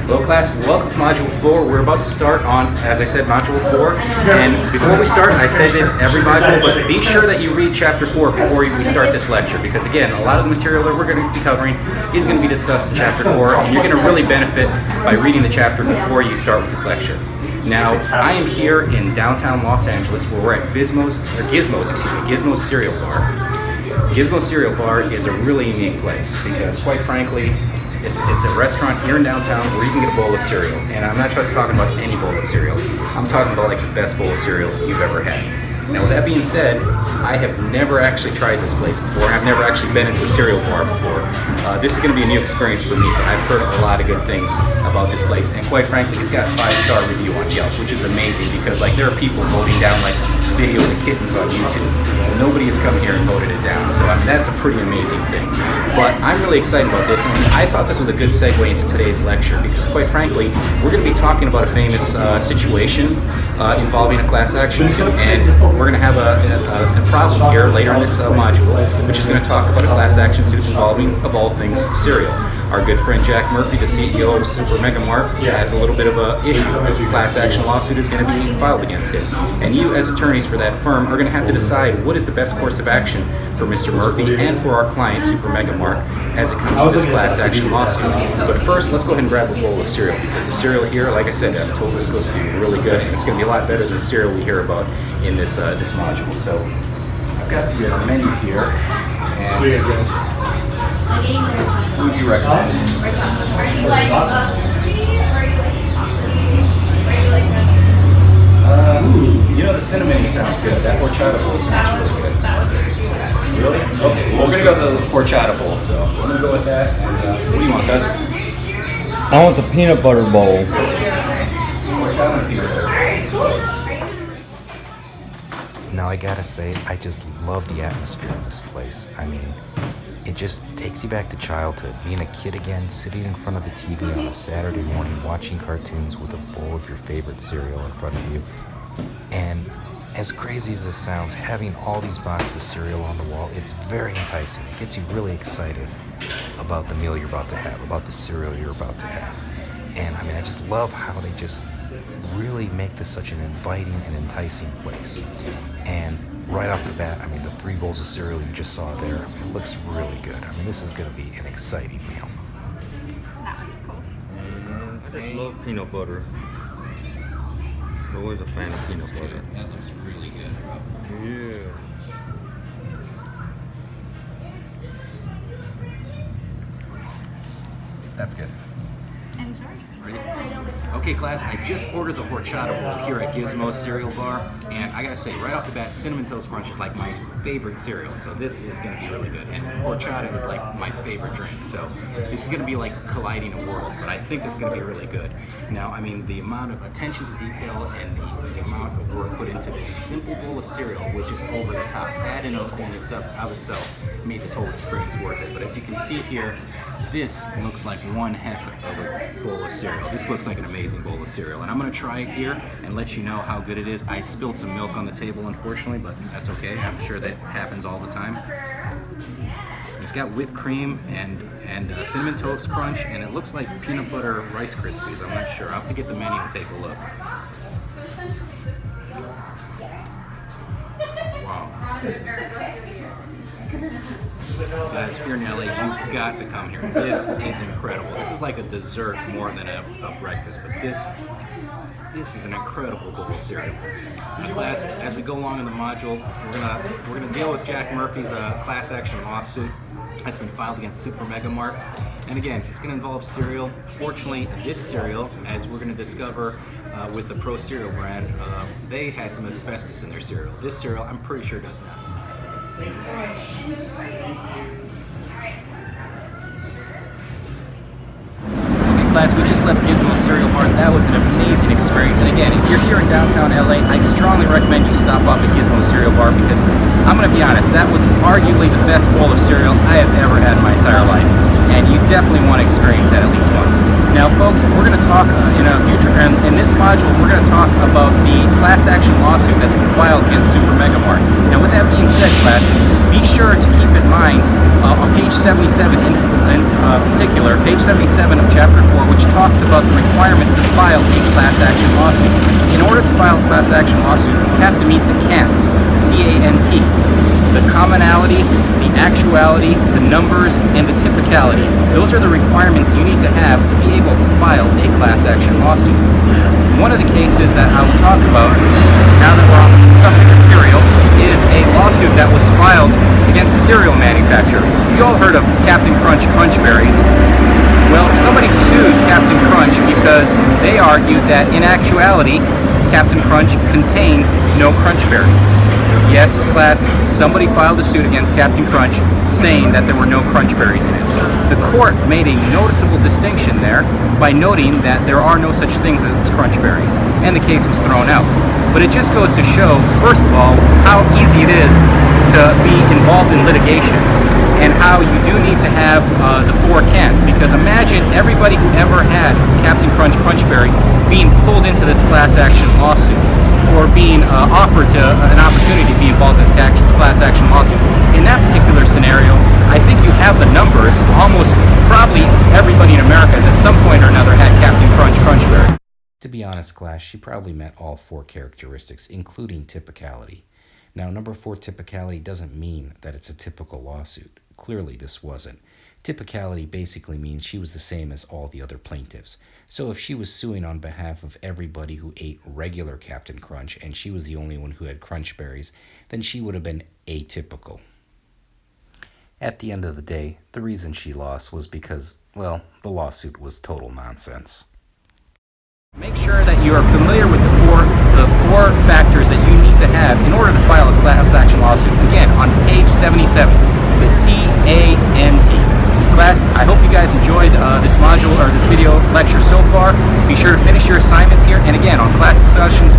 Hello class, welcome to Module 4. We're about to start on, as I said, Module 4. And before we start, I say this every module, but be sure that you read Chapter 4 before we start this lecture. Because again, a lot of the material that we're going to be covering is going to be discussed in Chapter 4. And you're going to really benefit by reading the chapter before you start with this lecture. Now, I am here in downtown Los Angeles where we're at Gizmo's Cereal Bar. Gizmo's Cereal Bar is a really unique place because, quite frankly, it's a restaurant here in downtown where you can get a bowl of cereal. And I'm not just talking about any bowl of cereal. I'm talking about like the best bowl of cereal you've ever had. Now with that being said, I have never actually tried this place before. I've never actually been into a cereal bar before. This is going to be a new experience for me, but I've heard a lot of good things about this place. And quite frankly, it's got a 5-star review on Yelp, which is amazing because like there are people voting down like videos of kittens on YouTube. Nobody has come here and voted it down, so that's a pretty amazing thing. But I'm really excited about this, and I thought this was a good segue into today's lecture because, quite frankly, we're going to be talking about a famous situation involving a class action suit, and we're going to have a problem here later in this module, which is going to talk about a class action suit involving, of all things, cereal. Our good friend Jack Murphy, the CEO of Super Mega Mart, has a little bit of an issue. A class action lawsuit is going to be filed against him. And you, as attorneys for that firm, are going to have to decide what is the best course of action for Mr. Murphy and for our client, Super Mega Mart, as it comes to this class action lawsuit. But first, let's go ahead and grab a bowl of cereal because the cereal here, like I said, I'm told this is supposed to be really good, and it's going to be a lot better than the cereal we hear about in this this module. So I've got the menu here. And who would you recommend? You like you know, the cinnamon sounds good. That horchata bowl sounds really good. Really? Okay, well, we're going to go with the horchata bowl, so I'm going to go with that. And, what do you want, Gus? I want the peanut butter bowl. Horchata and peanut butter. Now I gotta say, I just love the atmosphere in this place. I mean, it just takes you back to childhood, being a kid again, sitting in front of the TV on a Saturday morning, watching cartoons with a bowl of your favorite cereal in front of you. And as crazy as this sounds, having all these boxes of cereal on the wall, it's very enticing. It gets you really excited about the meal you're about to have, about the cereal you're about to have. And I mean, I just love how they just really make this such an inviting and enticing place. And right off the bat, I mean, the 3 bowls of cereal you just saw there, I mean, it looks really good. I mean, this is going to be an exciting meal. That one's cool. I just love peanut butter. I'm always a fan of peanut butter. That looks really good. Yeah. That's good. Enjoy. Ready? Okay, class, I just ordered the horchata bowl here at Gizmo's Cereal Bar, and I gotta say, right off the bat, Cinnamon Toast Crunch is like my favorite cereal, so this is gonna be really good. And horchata is like my favorite drink, so this is gonna be like colliding of worlds, but I think this is gonna be really good. Now, I mean, the amount of attention to detail and the amount of work put into this simple bowl of cereal was just over the top. That in itself made this whole experience worth it. But as you can see here, this looks like one heck of a bowl of cereal. This looks like an amazing bowl of cereal, and I'm gonna try it here and let you know how good it is. I spilled some milk on the table, unfortunately, but that's okay. I'm sure that happens all the time. It's got whipped cream and Cinnamon Toast Crunch, and it looks like peanut butter Rice Krispies. I'm not sure. I'll have to get the menu and take a look. Wow. Guys, if you're in LA, you've got to come here. This is incredible. This is like a dessert more than a breakfast, but this is an incredible bowl of cereal. Now, class, as we go along in the module, we're gonna deal with Jack Murphy's class action lawsuit that's been filed against Super Mega Mart. And again, it's gonna involve cereal. Fortunately, this cereal, as we're gonna discover with the Pro Cereal brand, they had some asbestos in their cereal. This cereal, I'm pretty sure, does not. Class, we just left Gizmo's Cereal Bar. That was an amazing experience. And again, if you're here in downtown LA, I strongly recommend you stop off at Gizmo's Cereal Bar because I'm going to be honest, that was arguably the best bowl of cereal I have ever had in my entire life. And you definitely want to experience that at least once. Now, folks, we're going to talk in a future, and in this module, we're going to talk about the class action lawsuit that's been filed against Super Mega Mart. Now, with that being said, class, be sure to keep in mind on page 77 in particular, page 77 of chapter 4, which talks about the requirements to file a class action lawsuit. In order to file a class action lawsuit, you have to meet the CANT, the C-A-N-T, the commonality, the actuality, the numbers, and the typicality. Those are the requirements you need to have to be able to file a class action lawsuit. One of the cases that I will talk about, now that we're on the subject of cereal, is a lawsuit that was filed against a cereal manufacturer. You all heard of Captain Crunch Crunch Berries. Well, somebody sued Captain Crunch because they argued that in actuality, Captain Crunch contained no crunch berries. Yes, class, somebody filed a suit against Captain Crunch saying that there were no crunch berries in it. The court made a noticeable distinction there by noting that there are no such things as crunch berries, and the case was thrown out. But it just goes to show, first of all, how easy it is to be involved in litigation, and how you do need to have the 4 cans, because imagine everybody who ever had Captain Crunch Crunchberry being pulled into this class action lawsuit, or being offered to an opportunity to be involved in this class action lawsuit. In that particular scenario, I think you have the numbers. Almost probably everybody in America has at some point or another had Captain Crunch Crunchberry. To be honest, class, she probably met all 4 characteristics, including typicality. Now, number 4 typicality doesn't mean that it's a typical lawsuit. Clearly, this wasn't. Typicality basically means she was the same as all the other plaintiffs. So if she was suing on behalf of everybody who ate regular Captain Crunch and she was the only one who had crunch berries, then she would have been atypical. At the end of the day, the reason she lost was because, well, the lawsuit was total nonsense. Make sure that you are familiar with the four factors that you need to have in order to file a class action lawsuit. Again, on page 77, the C-A-N-T. Class, I hope you guys enjoyed this module or this video lecture so far. Be sure to finish your assignments here. And again, on class discussions